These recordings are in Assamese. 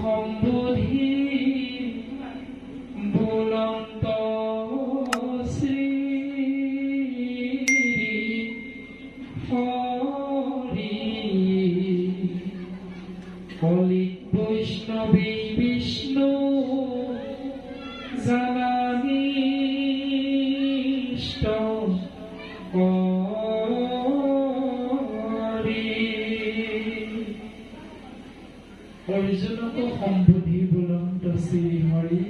সম্বোধি বুলন্ত শ্ৰী হৰি কলিত বৈষ্ণৱী বিষ্ণু জানানিষ্ট অৰ্জুনক সম্বোধি বুলন্ত শ্ৰী হৰি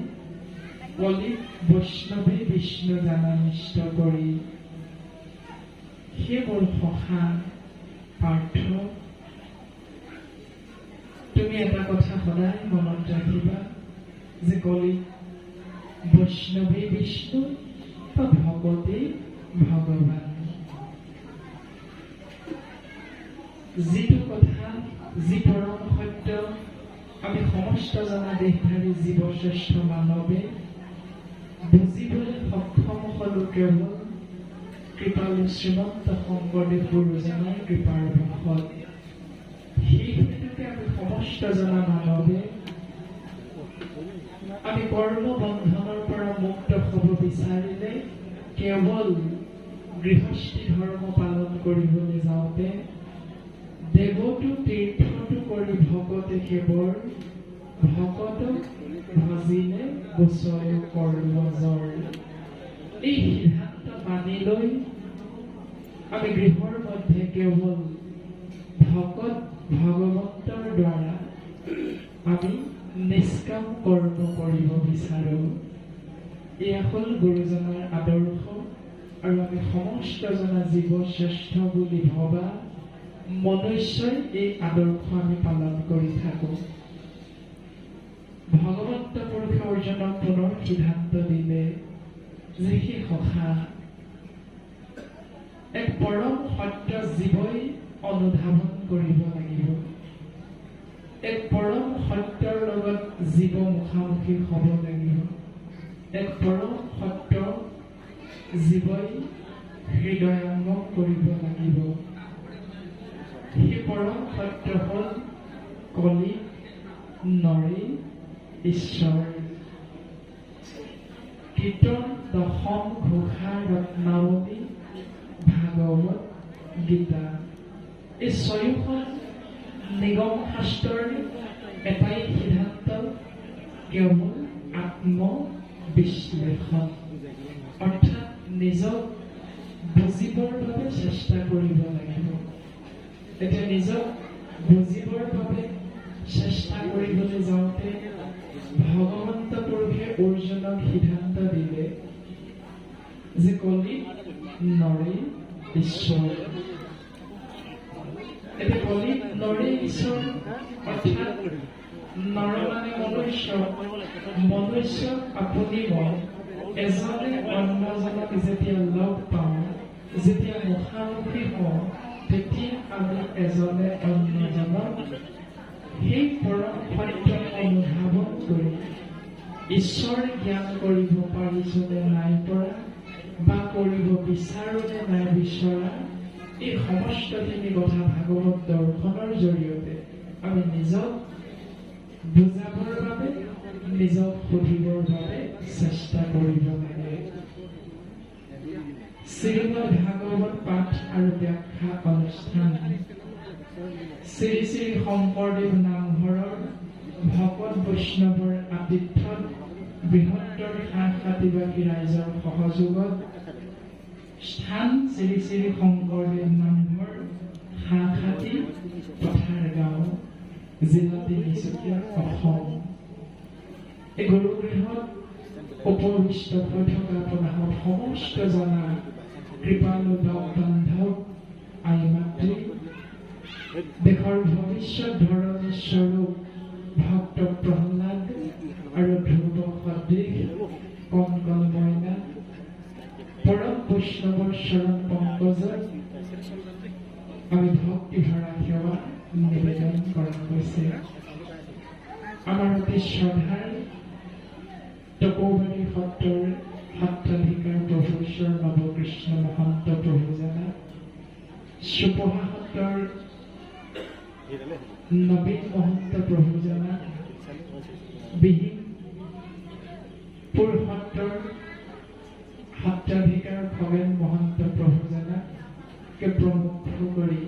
কলিত বৈষ্ণৱে বিষ্ণু জানানিষ্ট কৰি সেই মোৰ সখা পাৰ্থ তুমি এটা কথা সদায় মনত ৰাখিবা যে কলিত বৈষ্ণৱে বিষ্ণু বা ভগতে ভগৱান যিটো কথা যি পৰম সত্য আমি সমস্ত জনা দেশধাৰী জীৱশ্ৰেষ্ঠ মানৱে বুজিবলৈ সক্ষম হলো কেৱল কৃপালু শ্ৰীমন্ত শংকৰদেৱ গুৰুজনাৰ কৃপাৰ বশত। সেই হেতুকে আমি সমস্ত জনা মানৱে আমি কৰ্ম বন্ধনৰ পৰা মুক্ত হ'ব বিচাৰিলে কেৱল গৃহস্থী ধৰ্ম পালন কৰিবলৈ যাওঁতে দেৱতো তীৰ্থটো কৰি ভকতে কেৱল ভকতক ভজিলে গোচৰ কৰ্ম জৰ। এই সিদ্ধান্ত মানি লৈ আমি গৃহৰ মধ্যে কেৱল ভকত ভগৱন্তৰ দ্বাৰা আমি নিষ্কাম কৰ্ম কৰিব বিচাৰো। এয়া হ'ল গুৰুজনাৰ আদৰ্শ আৰু আমি সমস্ত জনা জীৱ শ্ৰেষ্ঠ বুলি ভবা মনুষ্যই এই আদৰ্শ আমি পালন কৰি থাকো। ভগৱন্ত পুৰুষে অৰ্জুনক পুনৰ সিদ্ধান্ত দিলে যে সেই সখা এক পৰম সত্য জীৱই অনুধাৱন কৰিব লাগিব। এক পৰম সত্যৰ লগত জীৱ মুখামুখি হ'ব লাগিব। এক পৰম সত্য জীৱই হৃদয়ঙ্গম কৰিব লাগিব। সেই পৰম সত্য হ'ল কলি নৰি ঈশ্বৰ। কীৰ্তন দশম ঘোষা ৰত্নাৱলী ভাগৱত গীতা এই ছয়খন নিগম শাস্ত্ৰৰ এটাই সিদ্ধান্ত কেৱল আত্মবিশ্লেষণ অৰ্থাৎ নিজক বুজিবৰ বাবে চেষ্টা কৰিব লাগিব। এতিয়া নিজক বুজিবৰ বাবে চেষ্টা কৰিবলৈ যাওঁতে ভগৱন্ত পুৰুষে অৰ্জুনক সিদ্ধান্ত দিলে যে কলি নৰে ঈশ্বৰ। এতিয়া কলি নৰে ঈশ্বৰ অৰ্থাৎ নৰ মানে মনুষ্য। মনুষ্যক আপুনি মই এজনে অন্যজনক যেতিয়া লগ পাওঁ, যেতিয়া মুখামুখি হওঁ, তেতিয়া আমি এজনে অন্যজনক সেই পৰম সত্য অনুধাৱন কৰি ঈশ্বৰ জ্ঞান কৰিব পাৰিছোনে নাই পৰা বা কৰিব বিচাৰোনে নাই বিচৰা, এই সমস্তখিনি কথা ভাগৱত দৰ্শনৰ জৰিয়তে আমি নিজক বুজাবৰ বাবে নিজক সুধিবৰ বাবে চেষ্টা কৰিব লাগে। শ্ৰীমদ ভাগৱত পাঠ আৰু ব্যাখ্যা অনুষ্ঠান শ্ৰী শ্ৰী শংকৰদেৱ নামঘৰৰ ভকত বৈষ্ণৱৰ আতিথ্যত বৃহত্তৰ সাতবাসী ৰাইজৰ সহযোগত স্থান শ্ৰী শ্ৰী শংকৰদেৱ নামঘৰ হাঁহাতি পথাৰ গাঁও জিলা তিনিচুকীয়া অসম। এই গুৰুগৃহত উপবিষ্ট হৈ থকা আপোনাৰ সমস্ত জনা কৃপালু বান্ধৱ আই মাতৃ, দেশৰ ভৱিষ্যত ধৰণী স্বৰূপ ভক্ত প্ৰহ্লাদ আৰু ধ্ৰুৱ সদৃশ কংকল মইনা, পৰম বৈষ্ণৱৰ চৰণ পংকজত আমি ভক্তি ভৰা সেৱা নিবেদন কৰা হৈছে। আমাৰ অতি শ্ৰদ্ধাৰ তপোবনী সত্ৰৰ সত্ৰাধিকাৰ প্ৰভুশ্বৰ নৱকৃষ্ণ মহন্ত প্ৰভুজনা, সুপহা সত্ৰৰ নবীন মহন্ত প্ৰভুজনা, বিহীন পুৰুষত্বৰ সত্ৰাধিকাৰ খগেন মহন্ত প্ৰভুজনাকে প্ৰমুখ কৰি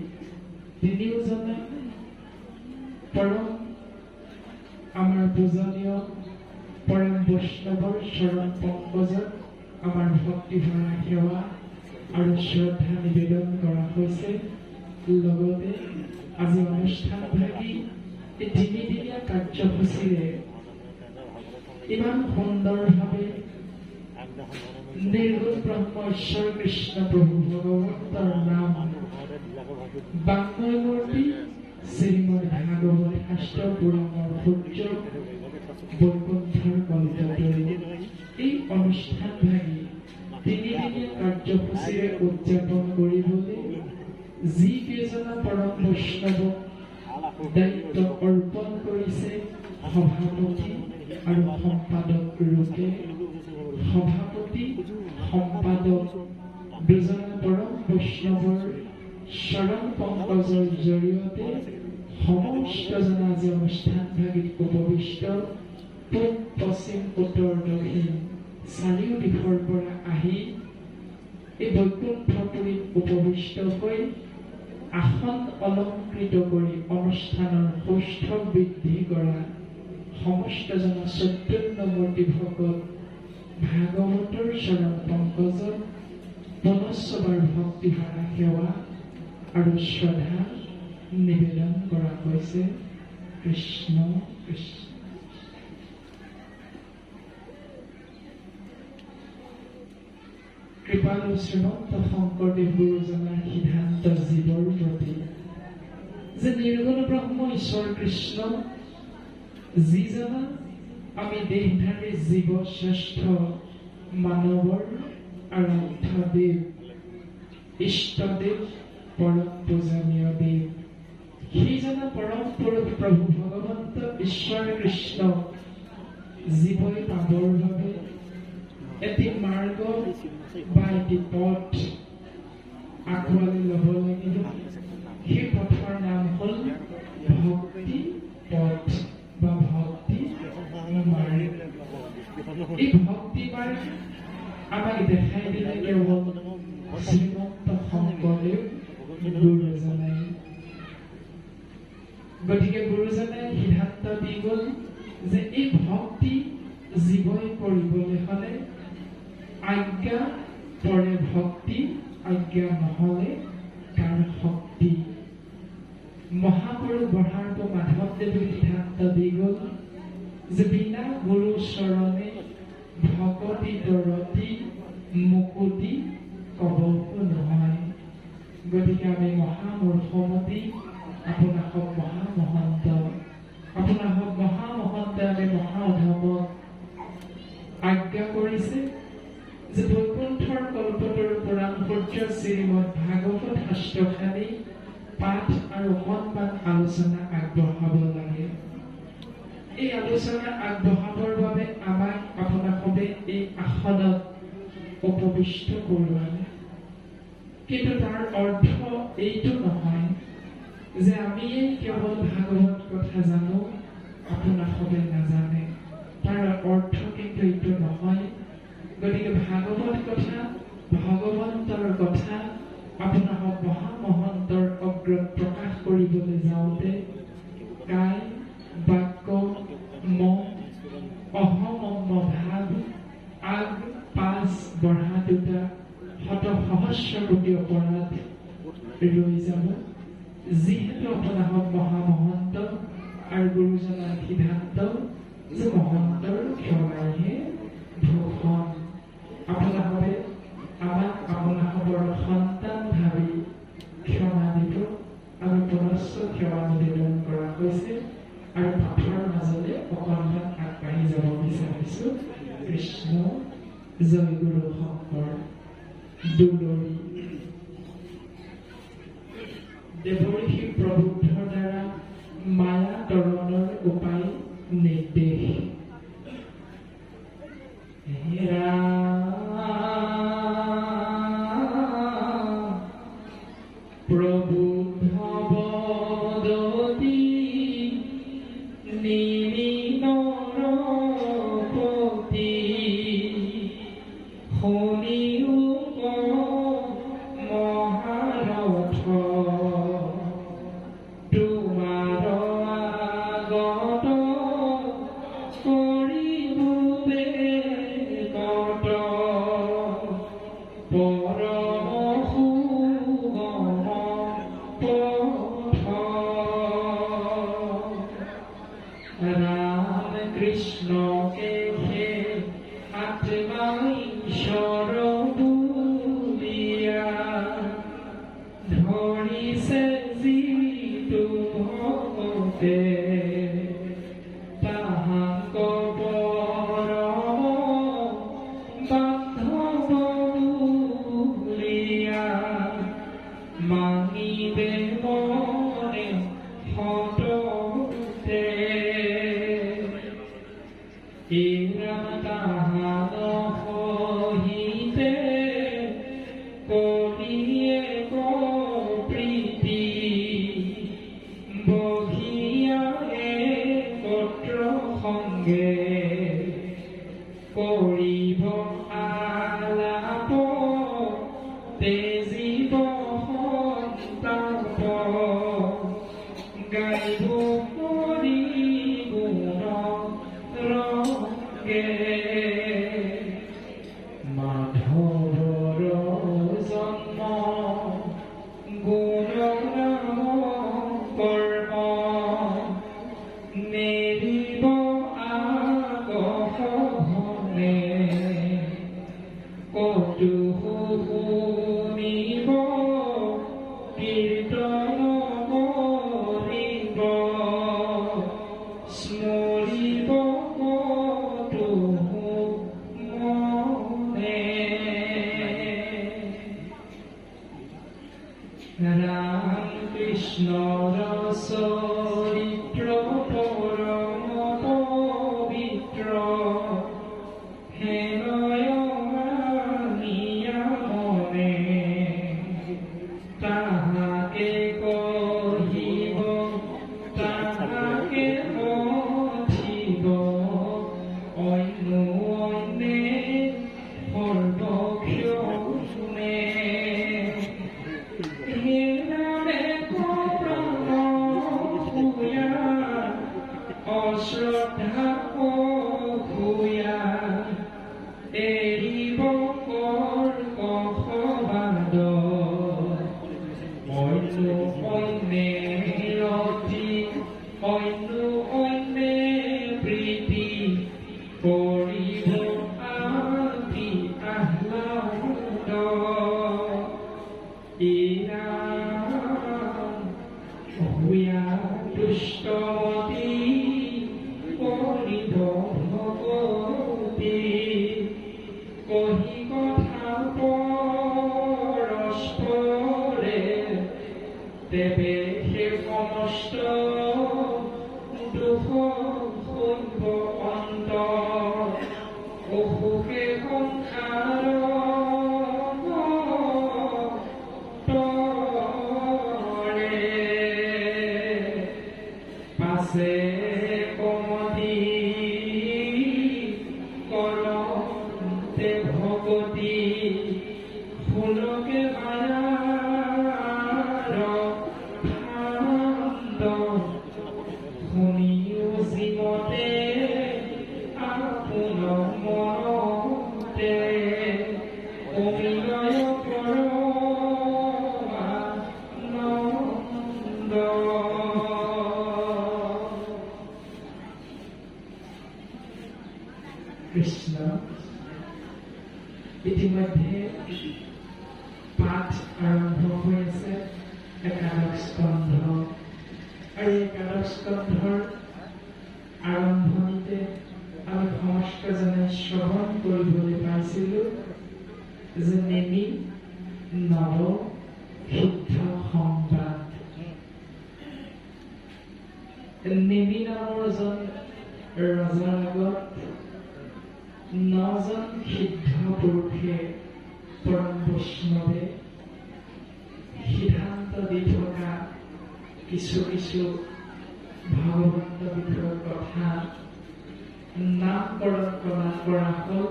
তিনিওজনে পৰম আমাৰ পূজনীয় পৰম বৈষ্ণৱৰ চৰণ পংকজত আমাৰ ভক্তিভৰা সেৱা আৰু শ্ৰদ্ধা নিবেদন কৰা হৈছে। লগতে আজি অনুষ্ঠানভাগী এই তিনিদিনীয়া কাৰ্যসূচীৰে ইমান সুন্দৰভাৱে নিৰ্গুণ ব্ৰহ্ম ঈশ্বৰ কৃষ্ণ প্ৰভু ভগৱন্তৰ নাম বাংময়মূৰ্তি শ্ৰীমদ ভাগৱত শাস্ত্ৰ পুৰাণৰ সূৰ্য বৈকুণ্ঠৰ কল্পতৰী এই অনুষ্ঠানভাগী তিনিদিনীয়া কাৰ্যসূচীৰে উদযাপন কৰিবলৈ যিকেইজনা পৰম বৈষ্ণৱক দায়িত্ব অৰ্পণ কৰিছে সভাপতি আৰু সম্পাদক ৰূপে। সভাপতি সম্পাদক দুজনা পৰম বৈষ্ণৱৰ চৰণ পংকজৰ জৰিয়তে সমস্তজনা আজি অনুষ্ঠানভাগীত উপবিষ্ট পূব পশ্চিম উত্তৰ দক্ষিণ চাৰিও দিশৰ পৰা আহি এই বৈকুণ্ঠপুৰীত উপবিষ্ট হৈ আসন অলংকৃত কৰি অনুষ্ঠানৰ সুস্থ বৃদ্ধি কৰা সমস্তজনা চৈতন্যমূৰ্তি ভকত ভাগৱতৰ চৰণ পংকজত পুনশ্চবাৰ ভক্তিভৰা সেৱা আৰু শ্ৰদ্ধা নিবেদন কৰা হৈছে। কৃষ্ণ কৃষ্ণ। কৃপালু শ্ৰীমন্ত শংকৰদেৱ গুৰুজনাৰ সিদ্ধান্ত জীৱৰ প্ৰতি যে নিৰ্গুণ ব্ৰহ্ম ঈশ্বৰ কৃষ্ণ যিজনা আমি দেহধাৰী জীৱ শ্ৰেষ্ঠ মানৱৰ আৰাধ্য দেৱ ইষ্টদেৱ পৰম পূজনীয় দেৱ সেইজনা পৰম পুৰুষ প্ৰভু ভগৱন্ত ঈশ্বৰ কৃষ্ণ জীৱই পাবৰ বাবে এটি মাৰ্গ বা এটি পথ আঁকোৱালি ল'ব লাগিব। সেই পথৰ নাম হ'ল ভক্তি পথ বা ভক্তি মাৰ্গ। এই ভক্তি মাৰ্গ আমাক দেখাই দিলে কেৱল শ্ৰীমন্ত শংকৰদেৱ গুৰুজনাই। গতিকে গুৰুজনাই সিদ্ধান্ত দি গ'ল যে এই ভক্তি জীৱই কৰিবলৈ হ'লে আজ্ঞা পৰে ভক্তি, আজ্ঞা নহ'লে তাৰ শক্তি। মহাপুৰুষ বৰ্হাৰ্প মাধৱদেৱে সিদ্ধান্ত দি গ'ল যে বিনা গুৰু চৰণে ভকতি দৰতি মুকুতি কবকো নহয়। গতিকে আমি মহামূৰ্খমতী আপোনাক মহামহন্ত, আপোনাক মহামহন্ত আমি মহাধমক আজ্ঞা কৰিছে যে বৈকুণ্ঠৰ কল্পতৰু পুৰাণ সূৰ্য শ্ৰীমদ ভাগৱত শাস্ত্ৰখানি পাঠ আৰু অকণমান আলোচনা আগবঢ়াব লাগে। এই আলোচনা আগবঢ়াবৰ বাবে আমাক আপোনালোকে এই আসনত উপবিষ্ট কৰোৱা। কিন্তু তাৰ অৰ্থ এইটো নহয় যে আমিয়ে কেৱল ভাগৱত কথা জানো, আপোনালোকে নাজানে। তাৰ অৰ্থ কিন্তু এইটো নহয়। গতিকে ভাগৱত কথা, ভগৱন্তৰ কথা আপোনালোকক মহামহন্তৰ অগ্ৰত প্ৰকাশ কৰিবলৈ যাওঁতে কায় বাক্য মন অহমম্ম ভাৱ আগ পাঁচ বঢ়া দুটা শত সহস্ৰ কোটি অপৰাধ ৰৈ যাব। যিহেতু আপোনালোক মহামহন্ত আৰু গুৰুজনাৰ সিদ্ধান্ত যে মহন্তৰ ক্ষমাইহে ভূষণ। আপোনালোকে আমাক আপোনালোকৰ সন্তান ভাবি ক্ষমা দিব আৰু পুনশ্চ ক্ষমা নিবেদন কৰা হৈছে। আৰু পাঠৰ মাজলৈ অকণমান আগবাঢ়ি যাব বিচাৰিছোঁ। কৃষ্ণ জয় গুৰু শংকৰ দুলৰী দেৱঋষি প্ৰবুদ্ধৰ দ্বাৰা মায়া তৰণৰ উপায় নিৰ্দেশ। প্ৰবুদ্ধ বদতি নিৰিন গাইব হৰি গুণ ৰঙে মাধৱৰ জন্ম গুণ নাম কৰ্ম নেৰিব আগহনে কতু শুনিব কীৰ্তন কৰিব স্মৰিব কতু মনে ৰাম কৃষ্ণৰ চৰিত্ৰ পৰম পবিত্ৰ হেনয় মানিয়া মনে তাহাকে কহিব তাহাকে মথিব অন্য অন্যে সৰ্বক্ষণে হে নামে প্ৰাণ শুয়া অশ্ৰদ্ধা শুয়া এৰিব কৰ্কশবাদ অন্য অন্যে ৰতি অন্য অন্যে প্ৰীতি কৰিব আতি আহ্লাদ ইৰা হুয়া দুষ্টমতি কৰিব ভগৱতী কহি কথা পৰস্পৰে তেবে সেই সমস্ত দুখ শুনব অন্ত অসুখে সংসাৰ তৰে পাছে কমতি কৰতে ভগতি ফুলকে মায়াৰ ভাণ্ড শুনিও জীৱতে আপোন মনতে অমিলয় পৰমানন্দ কৃষ্ণ ইতিমধ্যে পাঠ আৰম্ভ হৈ আছে একাদশ স্কন্ধ আৰু একাদশ স্কন্ধৰ আৰম্ভণিতে আমি সমস্তজনে শ্ৰৱণ কৰিবলৈ পাইছিলোঁ যে নেমি নৱ সিদ্ধ সংবাদ নেমি নামৰ জন ৰজাৰ আগত নজন সিদ্ধ পুৰুষে পৰম বৈষ্ণৱে সিদ্ধান্ত দি থকা কিছু কিছু ভগৱন্ত বিষয়ৰ কথা নামকৰণ কৰা হ'ল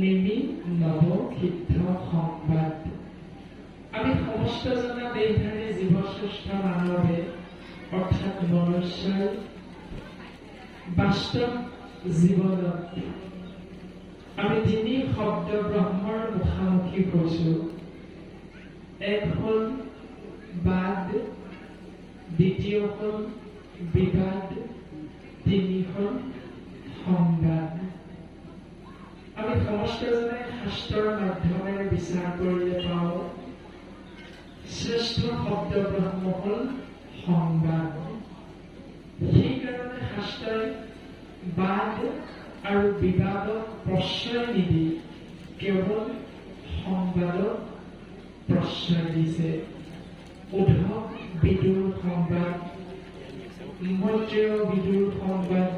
নেমি নৱ সিদ্ধ সংবাদ। আমি সমস্তজনে দেহধাৰী জীৱশ্ৰেষ্ঠ মানৱে অৰ্থাৎ মনুষ্যই বাস্তৱ জীৱনত আমি তিনি শব্দ ব্ৰহ্মৰ মুখামুখি হৈছো। এক হ'ল বাদ, দ্বিতীয় হ'ল বিবাদ, তিনি হ'ল সংবাদ। আমি সমস্তজনে শাস্ত্ৰৰ মাধ্যমেৰে বিচাৰ কৰিলে পাওঁ শ্ৰেষ্ঠ শব্দ ব্ৰহ্ম হ'ল সংবাদ। সেইকাৰণে শাস্ত্ৰই বাদ আৰু বিবাদক প্ৰশ্ৰয় নিদি কেৱল সংবাদক প্ৰশ্ৰয় দিছে। উদ্ধৱ বিদুৰ সংবাদ, মৈত্ৰেয় বিদুৰ সংবাদ,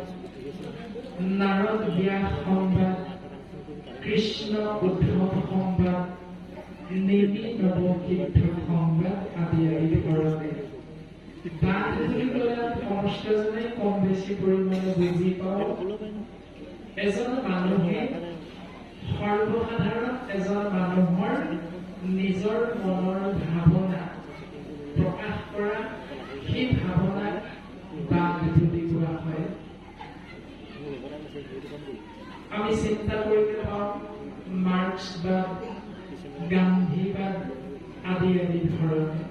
নাৰদ ব্যাস সংবাদ, কৃষ্ণ উদ্ধৱ সংবাদ, নেমি নৱ সিদ্ধ সংবাদ আদি আদি ধৰণে বাদ বুলি ক'লে সমস্তজনে কম বেছি পৰিমাণে বুজি পাওঁ। এজন মানুহে সৰ্বসাধাৰণ এজন মানুহৰ নিজৰ মনৰ ভাৱনা প্ৰকাশ কৰা সেই ভাৱনা কোৱা হয় আমি চিন্তা কৰিলে পাওঁ মাৰ্ক্সবাদ গান্ধীবাদ আদি আদি ধৰণে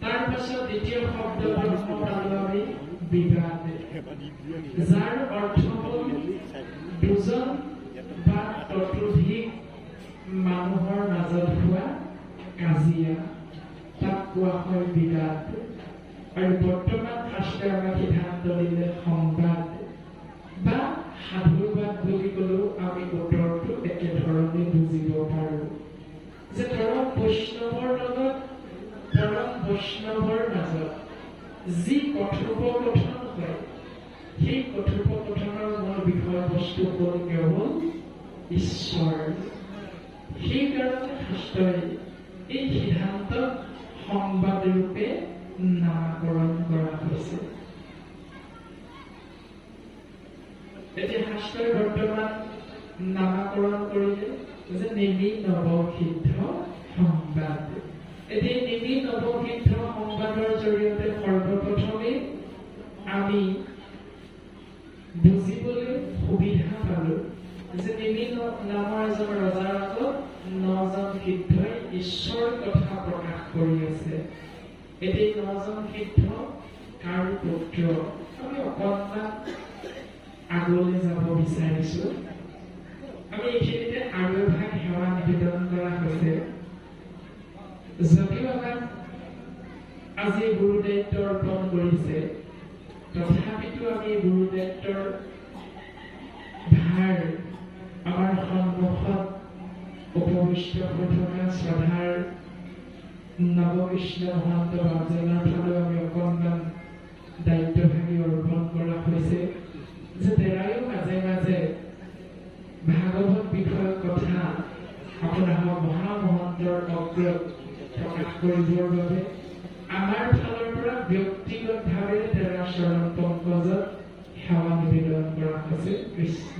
তাৰ পাছত দ্বিতীয় শব্দ পালো আমি বিবাদ যাৰ অৰ্থ হ'ল দুজন বা ততোধিক মানুহৰ মাজত হোৱা কাজিয়া তাক কোৱা হয় বিবাদ আৰু বৰ্তমান শাস্ত্ৰই আমাক সিদ্ধান্ত দিলে সংবাদ বা সাধুবাদ বুলি ক'লেও আমি উত্তৰটো একেধৰণে বুজিব পাৰোঁ যে পৰম বৈষ্ণৱৰ লগত পৰম বৈষ্ণৱৰ মাজত যি কথোপকথন হয় সেই কথোপকথনৰ মূল বিষয়বস্তু হ'ল কেৱল ঈশ্বৰ সেইকাৰণে শাস্ত্ৰই এই সিদ্ধান্ত সংবাদ ৰূপে নামকৰণ কৰা হৈছে এতিয়া শাস্ত্ৰই বৰ্তমান নামকৰণ কৰিলে যে নেমি নৱসিদ্ধ সংবাদ এতিয়া নেমি নৱসিদ্ধ সংবাদৰ জৰিয়তে সৰ্বপ্ৰথমে আমি বুজিবলৈ সুবিধা পালো যে নেমি নামৰ এজন ৰজাৰ আগত 9জন সিদ্ধই ঈশ্বৰৰ কথা প্ৰকাশ কৰি আছে এতিয়া 9জন সিদ্ধ কাৰ পুত্ৰ আমি অকণমান আগলৈ যাব বিচাৰিছো আমি এইখিনিতে আৰু এভাগ সেৱা নিবেদন কৰা হৈছে যদিও আমাক আজি গুৰুদায়িত্ব অৰ্পণ কৰিছে তথাপিতো আমি গুৰুদায়িত্বৰ ভাৰ আমাৰ সন্মুখত উপবিষ্ট হৈ থকা শ্ৰদ্ধাৰ নৱকৃষ্ণ মহন্ত বাবজনাৰ ফালেও আমি অকণমান দায়িত্বভাগী অৰ্পণ কৰা হৈছে যে তেৰায়ো মাজে মাজে ভাগৱত বিষয়ৰ কথা আপোনাৰ মহামহন্তৰ অগ্ৰত প্ৰকাশ কৰিবৰ বাবে আমাৰ ফালৰ পৰা ব্যক্তিগতভাৱে তেৰা চৰণ পংকজত সেৱা নিবেদন কৰা হৈছে কৃষ্ণ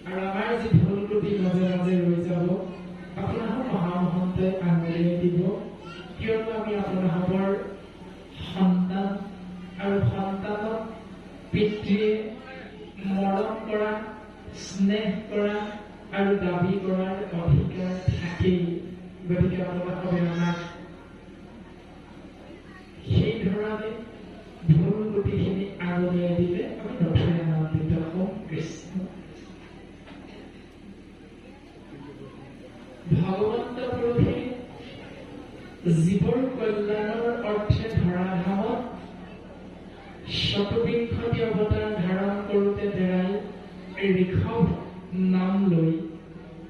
আৰু আমাৰ যি ভুল ত্ৰুটি মাজে মাজে ৰৈ যাব আপোনাৰ মহামহন্তই আঙুলিয়াই দিব কিয়নো আমি আপোনালোকৰ সন্তান আৰু সন্তানক পিতৃয়ে মৰম কৰা স্নেহ কৰা আৰু দাবী কৰাৰ অধিকাৰ থাকেই গতিকে আপোনালোকে আমাক সেই ধৰণে ভুল ত্ৰুটিখিনি আঙুলিয়াই দিলে আমি নথৈ আনন্দিত হওঁ কৃষ্ণ ভগৱন্ত পুৰুষে জীৱৰ কল্যাণৰ অৰ্থে ধৰাধামত শতবিংশতি অৱতাৰ ধাৰণ কৰোঁতে তেৰাই ঋষভ নাম লৈ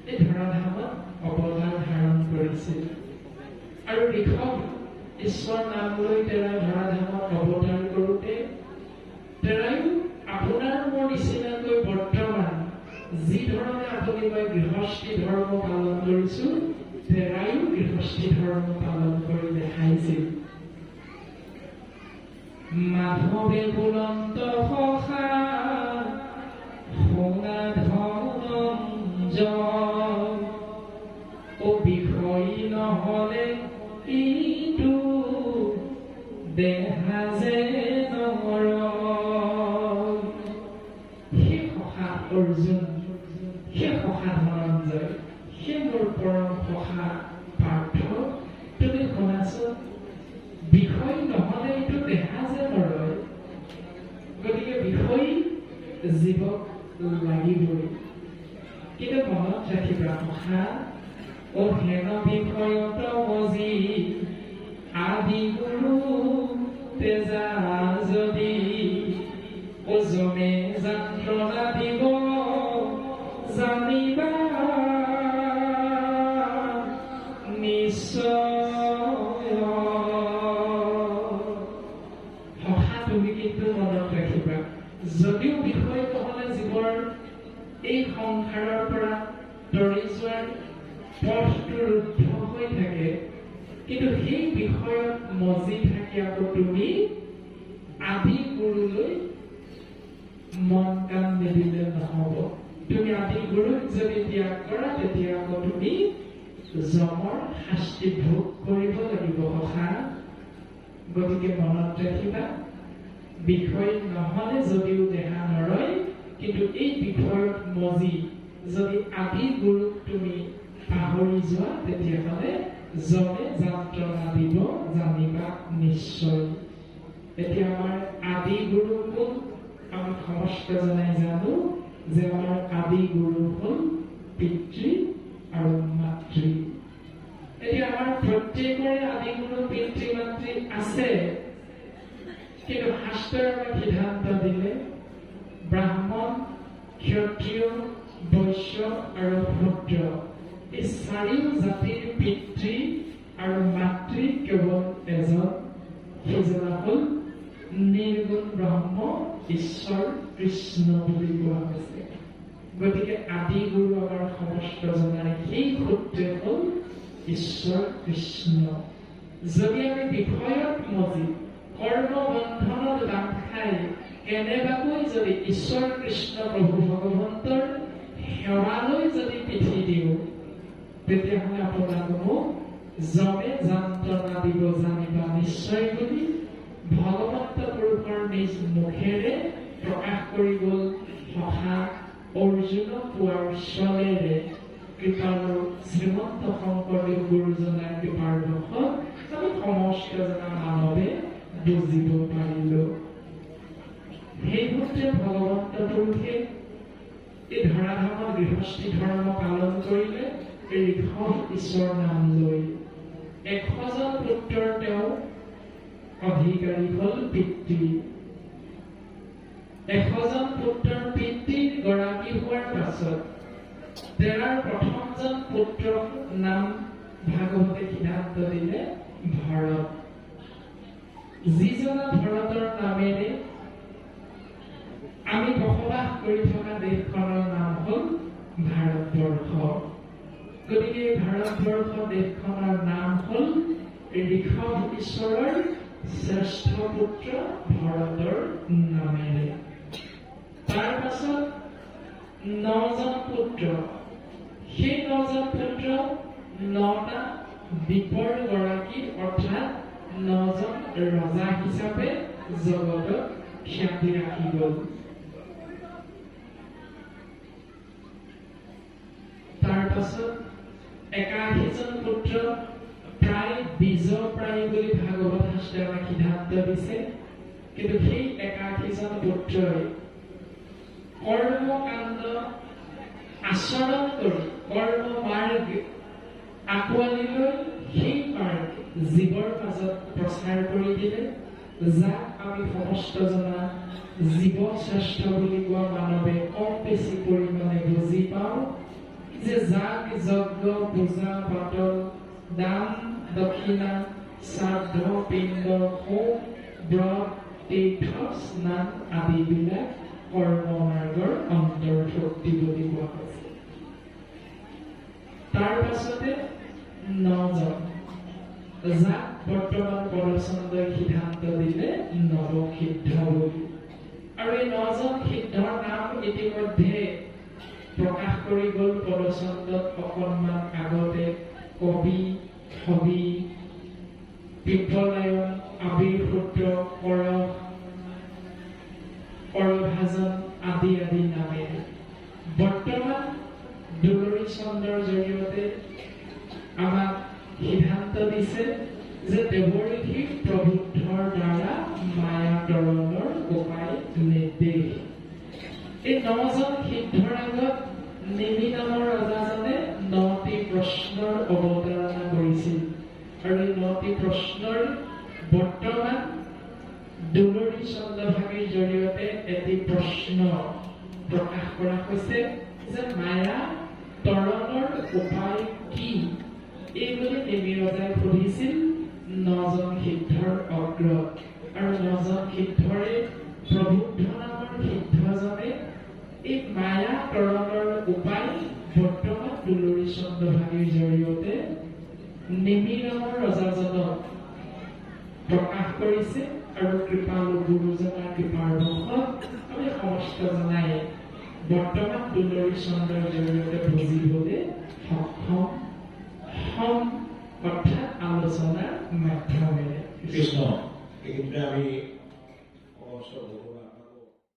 এই ধৰাধামত অৱতাৰ ধাৰণ কৰিছিল আৰু ঋষভ ঈশ্বৰ নাম লৈ তেৰাই ধৰাধামত অৱতাৰ কৰোঁতে তেৰায়ো আপোনাৰ মোৰ নিচিনাকৈ বৰ্তমান যি ধৰণে আপুনি মই গৃহস্থী ধৰ্ম পালন কৰিছো তেৰায়ো গৃহস্থী ধৰ্ম পালন কৰি দেখাইছিল মাধৱে বুলন্ত সখা সোণা ধনঞ্জ ও বিষয়ী নহলে ইটো দেহা যে নৰ সেই সখা অৰ্জুন সেই সখা ধনঞ্জয় সেই মোৰ পৰম সখা পাৰ্থ তুমি শুনাচোন বিষয় নহলে এইটো দেহা যে নৰয় গতিকে বিষয় জীৱক লাগিবই কিন্তু মনত ৰাখিবা সখা ও হেন বিষয়ত মজি আদি গুৰু তেজা যদি ও জমে যন্ত্ৰণা দিব জানিবা নিশ্চয় সখা তুমি কিন্তু মনত ৰাখিবা যদিও বিষয় নহলে জীৱৰ এই সংসাৰৰ পৰা তৰি যোৱাৰ পথটো ৰুদ্ধ হৈ থাকে কিন্তু সেই বিষয়ত মজি থাকি আকৌ তুমি আদি গুৰুলৈ মন কাণ নিদিলে নহব তুমি আদি গুৰুক যদি ত্যাগ কৰা তেতিয়া আকৌ তুমি যমৰ শাস্তি ভোগ কৰিব লাগিব সখা গতিকে মনত ৰাখিবা বিষয় নহলে যদিও দেহা নৰয় কিন্তু এই বিষয়ত মজি যদি আদি গুৰুক তুমি পাহৰি যোৱা তেতিয়াহ'লে জমে যন্ত্ৰণা দিব জানিবা নিশ্চয়। এতিয়া আমাৰ আদি গুৰু কোন আমি সমস্ত জনাই জানো যে আমাৰ আদি গুৰু হ'ল পিতৃ আৰু মাতৃ। এতিয়া আমাৰ প্ৰত্যেকৰে আদি গুৰু পিতৃ মাতৃ আছে কিন্তু শাস্ত্ৰই আমাক সিদ্ধান্ত দিলে ব্ৰাহ্মণ ক্ষত্ৰিয় বৈশ্য আৰু শূদ্ৰ এই চাৰিও জাতিৰ পিতৃ আৰু মাতৃ কেৱল এজন, সেইজনা হ'ল নিৰ্গুণ ব্ৰহ্ম ঈশ্বৰ কৃষ্ণ বুলি কোৱা হৈছে। গতিকে আদি গুৰু আমাৰ সমস্ত জনাই সেই সূত্ৰে হ'ল ঈশ্বৰ কৃষ্ণ। যদি আমি বিষয়ত মজি কৰ্ম বন্ধনত বান্ধ খাই কেনেবাকৈ যদি ঈশ্বৰ কৃষ্ণ প্ৰভু ভগৱন্তৰ সেৱালৈ যদি পিঠি দিওঁ তেতিয়াহ'লে আপোনালোকক জমে যন্ত্ৰণা দিব জানিবা নিশ্চয় বুলি ভগৱন্ত পুৰুষৰ নিজ মুখেৰে প্ৰকাশ কৰি গ'ল সখা অৰ্জুনক কোৱাৰ চলেৰে কৃপালু শ্ৰীমন্ত শংকৰদেৱ গুৰুজনাৰ কৃপাৰ দোষত আমি সমস্ত জনা মানৱে বুজিব পাৰিলো। সেই সূত্ৰে ভগৱন্ত পুৰুষে এই ধৰাধামত গৃহস্থী ধৰ্ম পালন কৰিলে ঋষভ ঈশ্বৰ নাম লৈ 100জন পুত্ৰৰ তেওঁ অধিকাৰী হ'ল পিতৃ। 100জন পুত্ৰৰ পিতৃৰ গৰাকী হোৱাৰ পাছত তেওঁৰ প্ৰথমজন পুত্ৰৰ নাম ভাগৱতে সিদ্ধান্ত দিলে ভৰত। যিজনা ভৰতৰ নামেৰে আমি বসবাস কৰি থকা দেশখনৰ নাম হ'ল ভাৰতবৰ্ষ। গতিকে ভাৰতবৰ্ষ দেশখনৰ নাম হ'ল ঋষভ ঈশ্বৰৰ শ্ৰেষ্ঠ পুত্ৰ ভৰতৰ নামেৰে। তাৰ পাছত 9জন পুত্ৰ, সেই 9জন পুত্ৰ 9টা দ্বীপৰ গৰাকী অৰ্থাৎ 9জন ৰজা হিচাপে জগতত খ্যাতি ৰাখি গ'ল। তাৰ পাছত 81জন পুত্ৰ প্ৰায় বীজপ্ৰায়ী বুলি ভাগৱত শাস্ত্ৰে আমাক সিদ্ধান্ত দিছে। কিন্তু সেই 81জন পুত্ৰই কৰ্মকাণ্ড আচৰণ কৰি কৰ্ম মাৰ্গ আঁকোৱালি লৈ সেই মাৰ্গ জীৱৰ মাজত প্ৰচাৰ কৰি দিলে, যাক আমি সমস্ত জনা জীৱ শ্ৰেষ্ঠ বুলি কোৱা মানৱে কম বেছি পৰিমাণে বুজি পাওঁ যে যাক যজ্ঞ পূজা পাতল দান দক্ষিণা শ্ৰাদ্ধ পিণ্ড হোম ব্ৰত তীৰ্থ স্নান আদিবিলাক কৰ্ম মাৰ্গৰ অন্তৰ্ভুক্তি বুলি কোৱা হৈছে। তাৰ পাছতে 9জন, যাক বৰ্তমান পদচন্দই সিদ্ধান্ত দিলে নৱসিদ্ধ বুলি। আৰু এই 9জন সিদ্ধৰ নাম ইতিমধ্যে প্ৰকাশ কৰি গ'ল পদচন্দত অকণমান আগতে কবি হবি পিপলায়ন আবিৰ পুত্ৰ অৰভাজন আদি আদি নামেৰে। বৰ্তমান দুলৰী চন্দ্ৰৰ জৰিয়তে আমাক সিদ্ধান্ত দিছে যে দেৱৰীধিক প্ৰবুদ্ধৰ দ্বাৰা মায়াকৰণৰ উপায় নিৰ্দেশ। এই 9জন সিদ্ধৰ আগত নেমি নামৰ ৰজাজনে 9টি প্ৰশ্নৰ অৱতাৰণা কৰিছিল। আৰু এই 9টি প্ৰশ্নৰ বৰ্তমান দুলৰী চন্দ্ৰভাগীৰ জৰিয়তে এটি প্ৰশ্ন প্ৰকাশ কৰা হৈছে যে মায়া তৰণৰ উপায় কি? এইবুলি নেমি ৰজাই সুধিছিল 9জন সিদ্ধৰ অগ্ৰত। আৰু 9জন সিদ্ধৰে প্ৰবুদ্ধ নামৰ সিদ্ধজনে এই মায়া তৰণৰ উপায় বৰ্তমান দুলৰী চন্দ্ৰভাগীৰ জৰিয়তে নেমি নামৰ ৰজাজনক প্ৰকাশ কৰিছে। আৰু কৃপালু গুৰুজনাৰ কৃপাৰ দোষত আমি সমস্ত জনাই বৰ্তমান দুলৰী চন্দ্ৰৰ জৰিয়তে বুজিবলৈ সক্ষম হম, অৰ্থাৎ আলোচনাৰ মাধ্যমেৰে। কৃষ্ণ এইখিনিতে আমি